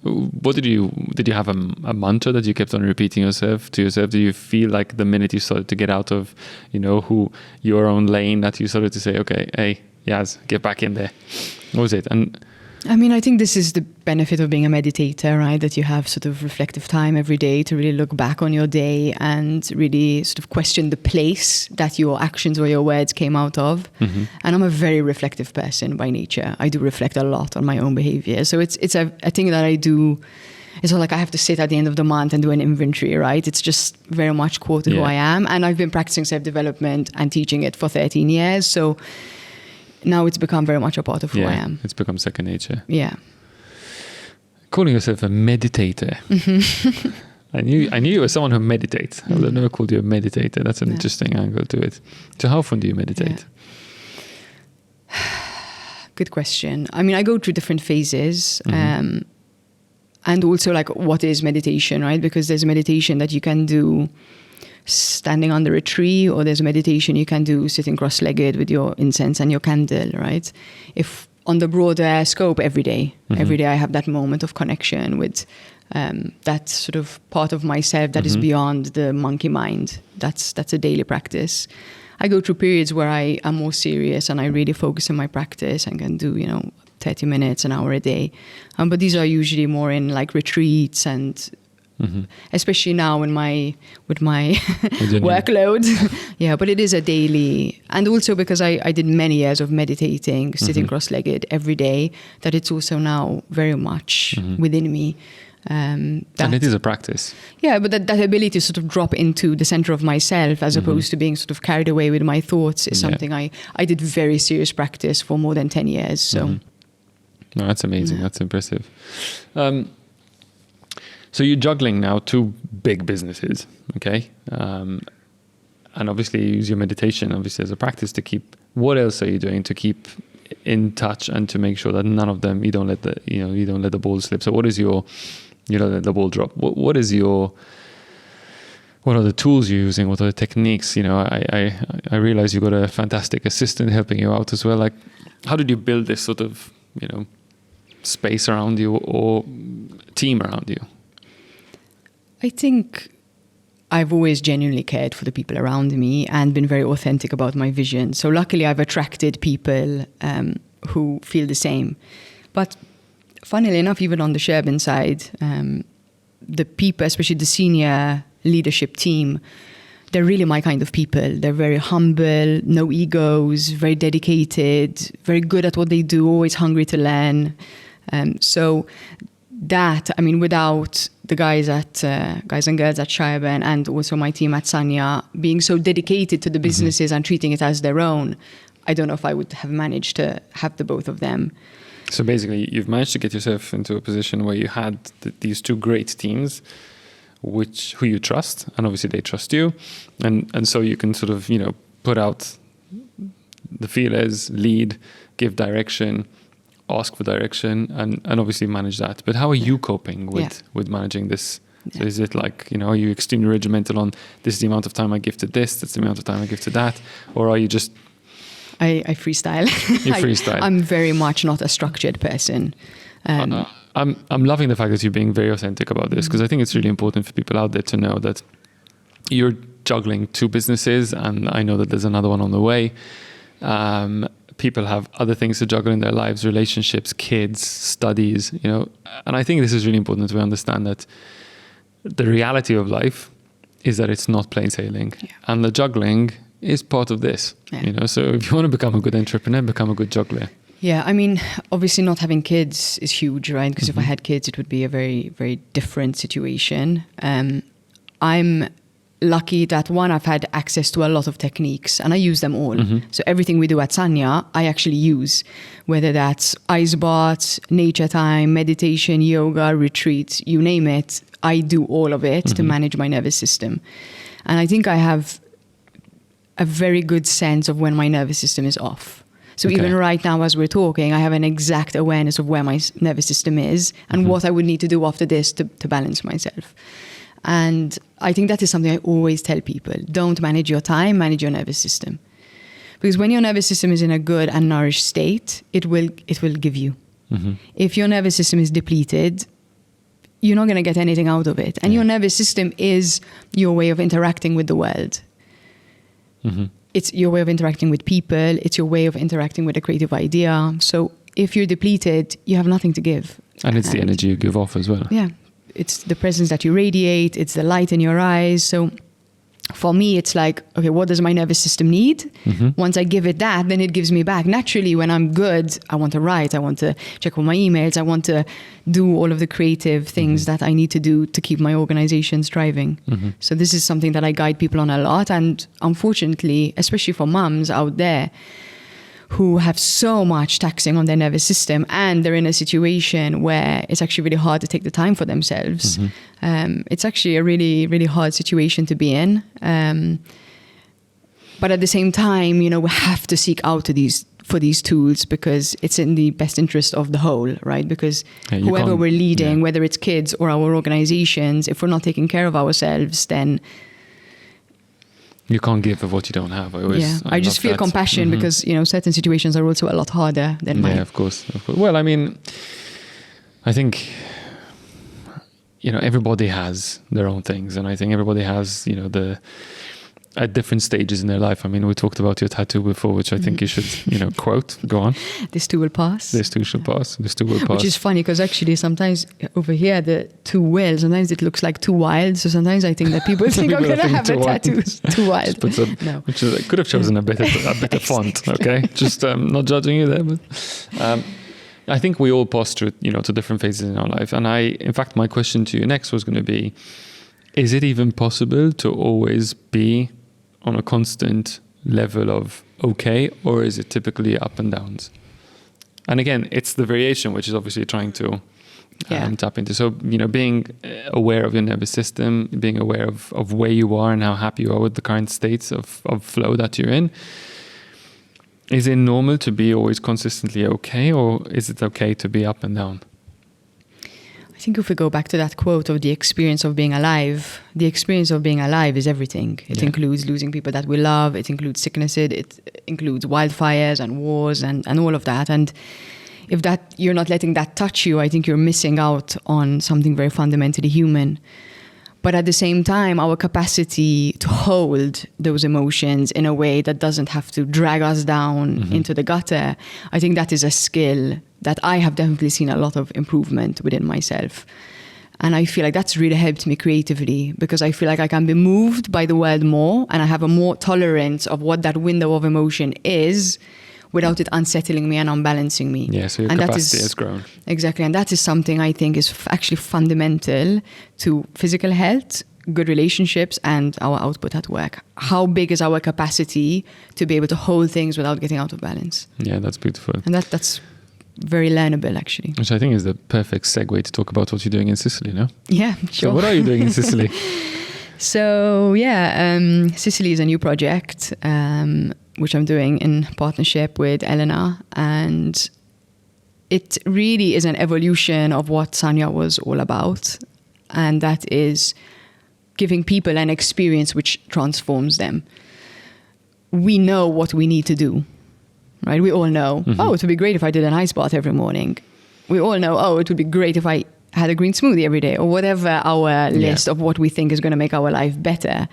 What did you have a mantra that you kept on repeating to yourself? Do you feel like the minute you started to get out of, who your own lane, that you started to say, okay, hey, Yaz, get back in there? What was it? And I think this is the benefit of being a meditator, right? That you have sort of reflective time every day to really look back on your day and really sort of question the place that your actions or your words came out of. And I'm a very reflective person by nature. I do reflect a lot on my own behavior. So it's a thing that I do. It's not like I have to sit at the end of the month and do an inventory, right? It's just very much core to who I am. And I've been practicing self-development and teaching it for 13 years. So now it's become very much a part of who I am. It's become second nature. Yeah. Calling yourself a meditator. I knew you were someone who meditates. I would have never called you a meditator. That's an interesting angle to it. So how often do you meditate? Yeah. Good question. I go through different phases. And also what is meditation, right? Because there's meditation that you can do standing under a tree, or there's a meditation you can do sitting cross-legged with your incense and your candle, right? If on the broader scope, every day I have that moment of connection with that sort of part of myself that is beyond the monkey mind. That's a daily practice. I go through periods where I am more serious and I really focus on my practice and can do 30 minutes, an hour a day. But these are usually more in retreats and especially now with my workload. But it is a daily, and also because I did many years of meditating, sitting cross-legged every day, that it's also now very much within me. And it is a practice. Yeah, but that ability to sort of drop into the center of myself as opposed to being sort of carried away with my thoughts is something I did very serious practice for more than 10 years. So. No, that's amazing. That's impressive. So you're juggling now two big businesses, okay? And obviously you use your meditation obviously as a practice to keep. What else are you doing to keep in touch and to make sure that none of them you don't let the ball slip? So what is your let the ball drop? What are the tools you're using? What are the techniques? I realize you've got a fantastic assistant helping you out as well. Like, how did you build this sort of space around you or team around you? I think I've always genuinely cared for the people around me and been very authentic about my vision. So luckily I've attracted people who feel the same. But funnily enough, even on the Shireburn side, the people, especially the senior leadership team, they're really my kind of people. They're very humble, no egos, very dedicated, very good at what they do, always hungry to learn. So that, without the guys and girls at Shireburn and also my team at Sanya being so dedicated to the businesses and treating it as their own, I don't know if I would have managed to have the both of them. So basically, you've managed to get yourself into a position where you had these two great teams, who you trust, and obviously they trust you, and so you can sort of put out the feelers, lead, give direction, ask for direction, and obviously manage that. But how are you coping with managing this? So is it like, are you extremely regimental on this is the amount of time I give to this, that's the amount of time I give to that, or are you just I freestyle. You freestyle. I'm very much not a structured person. I'm loving the fact that you're being very authentic about this, because I think it's really important for people out there to know that you're juggling two businesses, and I know that there's another one on the way. people have other things to juggle in their lives, relationships, kids, studies, and I think this is really important to understand that the reality of life is that it's not plain sailing, and the juggling is part of this. So if you want to become a good entrepreneur, become a good juggler. Yeah, I mean, obviously not having kids is huge, right? Because if I had kids, it would be a very, very different situation. I'm lucky that, one, I've had access to a lot of techniques and I use them all. So everything we do at Sanya, I actually use, whether that's ice baths, nature time, meditation, yoga, retreats, you name it. I do all of it to manage my nervous system. And I think I have a very good sense of when my nervous system is off. So even right now, as we're talking, I have an exact awareness of where my nervous system is and what I would need to do after this to balance myself. And I think that is something I always tell people. Don't manage your time, manage your nervous system. Because when your nervous system is in a good and nourished state, it will give you. If your nervous system is depleted, you're not going to get anything out of it. And your nervous system is your way of interacting with the world. It's your way of interacting with people. It's your way of interacting with a creative idea. So if you're depleted, you have nothing to give. And it's the energy you give off as well. Yeah. It's the presence that you radiate. It's the light in your eyes. So for me, it's like, okay, what does my nervous system need? Once I give it that, then it gives me back. Naturally, when I'm good, I want to write. I want to check all my emails. I want to do all of the creative things that I need to do to keep my organization thriving. So this is something that I guide people on a lot. And unfortunately, especially for mums out there who have so much taxing on their nervous system and they're in a situation where it's actually really hard to take the time for themselves. It's actually a really, really hard situation to be in. But at the same time, we have to seek out for these tools because it's in the best interest of the whole, right? Because whoever we're leading, whether it's kids or our organizations, if we're not taking care of ourselves, then you can't give of what you don't have. I just feel compassion because, certain situations are also a lot harder than mine. Yeah, of course. Well, I mean, I think, everybody has their own things. And I think everybody has, at different stages in their life. I mean, we talked about your tattoo before, which I think you should, quote. Go on. This too will pass. This too shall pass. This too will pass. Which is funny because actually sometimes over here, the too well, sometimes it looks like too wild. So sometimes I think that people think I'm going to have a tattoo. Too wild. No. Which is, I could have chosen a better font, okay? Just not judging you there. But I think we all pass through, to different phases in our life. And in fact, my question to you next was going to be, is it even possible to always be on a constant level of okay, or is it typically up and downs? And again, it's the variation, which is obviously trying to tap into. So, being aware of your nervous system, being aware of where you are and how happy you are with the current states of flow that you're in. Is it normal to be always consistently okay, or is it okay to be up and down? I think if we go back to that quote of the experience of being alive, the experience of being alive is everything. It includes losing people that we love. It includes sicknesses. It includes wildfires and wars and all of that. And if you're not letting that touch you, I think you're missing out on something very fundamentally human. But at the same time, our capacity to hold those emotions in a way that doesn't have to drag us down into the gutter, I think that is a skill that I have definitely seen a lot of improvement within myself. And I feel like that's really helped me creatively because I feel like I can be moved by the world more and I have a more tolerance of what that window of emotion is without it unsettling me and unbalancing me. Yeah, so your capacity has grown. Exactly. And that is something I think is actually fundamental to physical health, good relationships, and our output at work. How big is our capacity to be able to hold things without getting out of balance? Yeah, that's beautiful. And that's very learnable, actually. Which I think is the perfect segue to talk about what you're doing in Sicily, no? Yeah, sure. So what are you doing in Sicily? So, Sicily is a new project, which I'm doing in partnership with Elena. And it really is an evolution of what Sanya was all about. And that is giving people an experience which transforms them. We know what we need to do, right? We all know, it would be great if I did an ice bath every morning. We all know, it would be great if I had a green smoothie every day, or whatever our list of what we think is going to make our life better.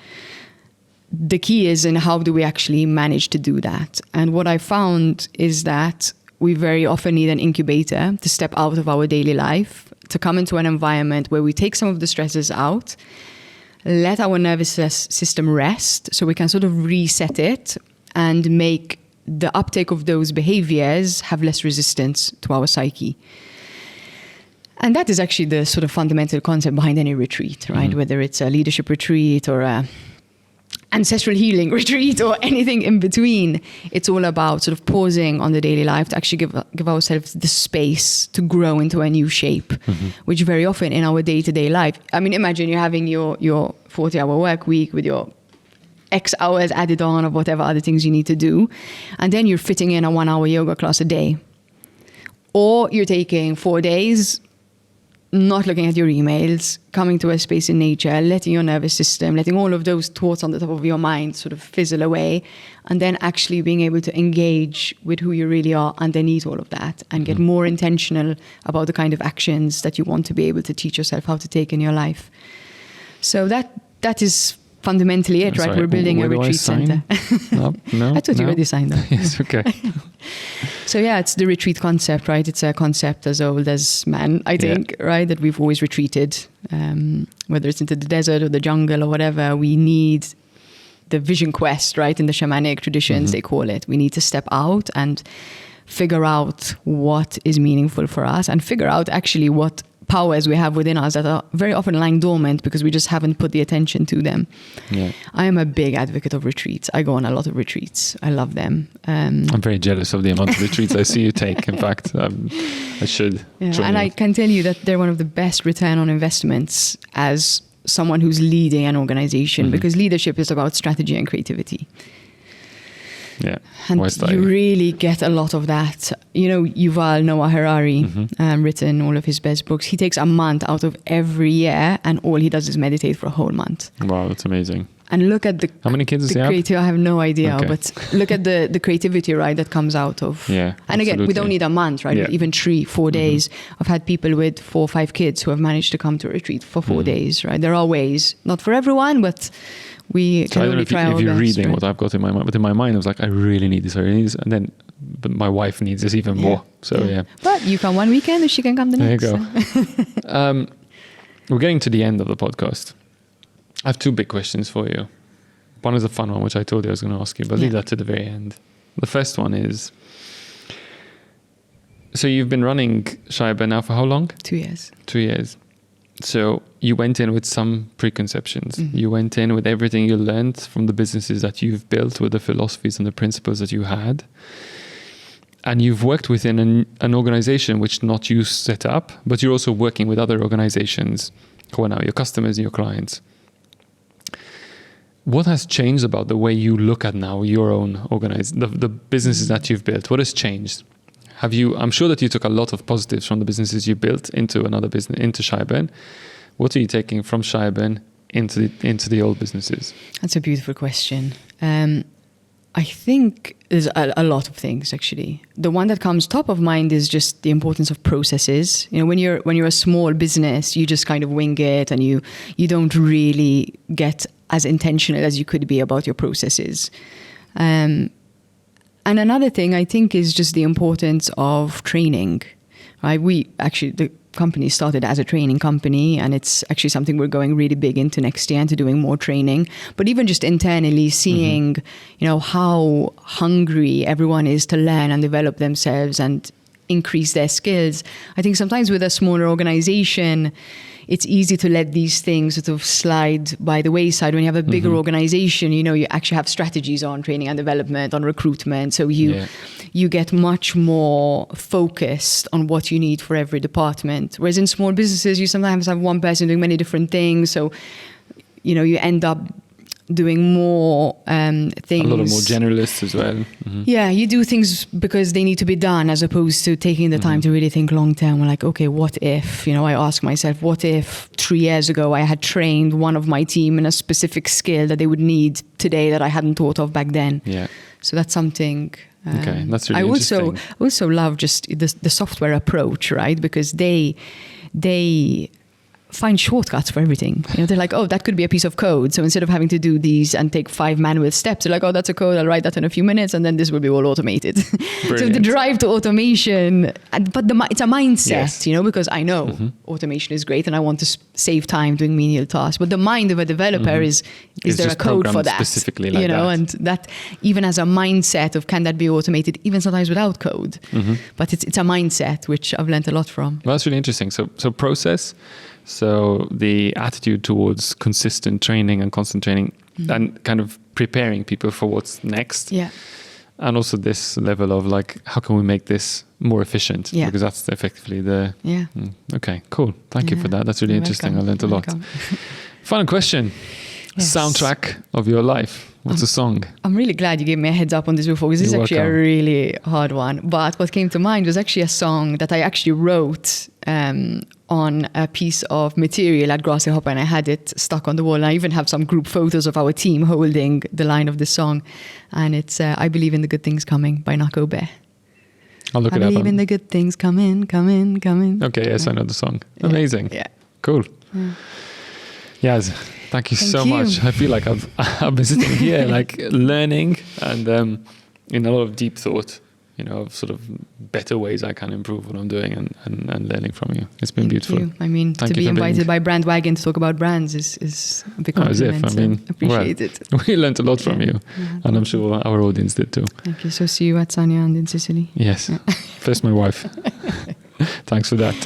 the key is in how do we actually manage to do that. And what I found is that we very often need an incubator to step out of our daily life, to come into an environment where we take some of the stresses out, let our nervous system rest so we can sort of reset it and make the uptake of those behaviors have less resistance to our psyche. And that is actually the sort of fundamental concept behind any retreat, right? Whether it's a leadership retreat or a ancestral healing retreat or anything in between, it's all about sort of pausing on the daily life to actually give ourselves the space to grow into a new shape, which very often in our day-to-day life, I mean, imagine you're having your 40-hour work week with your X hours added on of whatever other things you need to do, and then you're fitting in a 1-hour yoga class a day. Or you're taking 4 days, not looking at your emails, coming to a space in nature, letting your nervous system, letting all of those thoughts on the top of your mind sort of fizzle away, and then actually being able to engage with who you really are underneath all of that and get more intentional about the kind of actions that you want to be able to teach yourself how to take in your life. So that is fundamentally it, right? We're building a retreat center. No, I thought you already signed that. Yes, okay. So yeah, it's the retreat concept, right? It's a concept as old as man, I think, right? That we've always retreated, whether it's into the desert or the jungle or whatever. We need the vision quest, right? In the shamanic traditions, they call it. We need to step out and figure out what is meaningful for us and figure out actually what powers we have within us that are very often lying dormant because we just haven't put the attention to them. Yeah. I am a big advocate of retreats. I go on a lot of retreats. I love them. I'm very jealous of the amount of retreats I see you take. In fact, I should. Yeah, and I can tell you that they're one of the best return on investments as someone who's leading an organization, because leadership is about strategy and creativity. Yeah, and you really get a lot of that. You know, Yuval Noah Harari, written all of his best books. He takes a month out of every year, and all he does is meditate for a whole month. Wow, that's amazing. And look at how many kids does he have? I have no idea, but look at the creativity, right, that comes out of. Yeah, and again, we don't need a month, right? Yeah. Even 3-4 days. I've had people with 4 or 5 kids who have managed to come to a retreat for 4 days, right? There are ways, not for everyone, but we can only try our best. If you're reading, right? What I've got in my mind, but in my mind I was like, I really need this, and then, but my wife needs this even more. So yeah. But you come one weekend, and she can come the next. There you go. We're getting to the end of the podcast. I have 2 big questions for you. One is a fun one, which I told you I was going to ask you, but leave that to the very end. The first one is, so you've been running Shireburn now for how long? 2 years. 2 years. So you went in with some preconceptions. You went in with everything you learned from the businesses that you've built, with the philosophies and the principles that you had. And you've worked within an organization which not you set up, but you're also working with other organizations who are now your customers and your clients. What has changed about the way you look at now your own the businesses that you've built? What has changed? I'm sure that you took a lot of positives from the businesses you built into another business, into Shireburn. What are you taking from Shireburn into the old businesses? That's a beautiful question. I think there's a lot of things, actually. The one that comes top of mind is just the importance of processes. You know, when you're a small business, you just kind of wing it, and you don't really get as intentional as you could be about your processes. And another thing I think is just the importance of training. Right? The company started as a training company, and it's actually something we're going really big into next year, into doing more training. But even just internally seeing, how hungry everyone is to learn and develop themselves and increase their skills. I think sometimes with a smaller organization, it's easy to let these things sort of slide by the wayside. When you have a bigger organization, you actually have strategies on training and development, on recruitment. So you get much more focused on what you need for every department. Whereas in small businesses, you sometimes have one person doing many different things. So, you end up doing more things. A lot of more generalists as well. Yeah, you do things because they need to be done, as opposed to taking the time to really think long term. We're like, okay, what if? I ask myself, what if 3 years ago I had trained one of my team in a specific skill that they would need today that I hadn't thought of back then? Yeah. So that's something. Okay, that's really interesting. I also love just the software approach, right? Because they find shortcuts for everything. They're like, oh, that could be a piece of code. So instead of having to do these and take 5 manual steps, they're like, oh, that's a code. I'll write that in a few minutes, and then this will be all automated. So the drive to automation, but it's a mindset, because I know automation is great, and I want to save time doing menial tasks. But the mind of a developer is there a code for that? Specifically like that. And that even as a mindset of can that be automated, even sometimes without code. But it's a mindset which I've learned a lot from. Well, that's really interesting. So process. So the attitude towards consistent training and constant training and kind of preparing people for what's next. Yeah. And also this level of like, how can we make this more efficient? Yeah. Because that's effectively the... Yeah. Okay, cool. Thank you for that. That's really interesting. I learned a lot. Final question. Yes. Soundtrack of your life. What's a song? I'm really glad you gave me a heads up on this before, because this is actually a really hard one. But what came to mind was actually a song that I actually wrote on a piece of material at Grassy Hopper, and I had it stuck on the wall. And I even have some group photos of our team holding the line of this song. And it's I Believe in the Good Things Coming by Nako Be. I'll look it up. I believe in the good things coming. Okay, yes, I know the song. Amazing. Yeah. Cool. Yes. Thank you so much. I feel like I've been sitting here like learning and in a lot of deep thought, of sort of better ways I can improve what I'm doing and learning from you. It's been beautiful. Thank you. I mean, to be invited by Brandwagon to talk about brands is a big compliment. As if. Appreciate it. We learned a lot from you, and I'm sure our audience did too. Thank you. So see you at Sanya and in Sicily. Yes. First my wife. Thanks for that.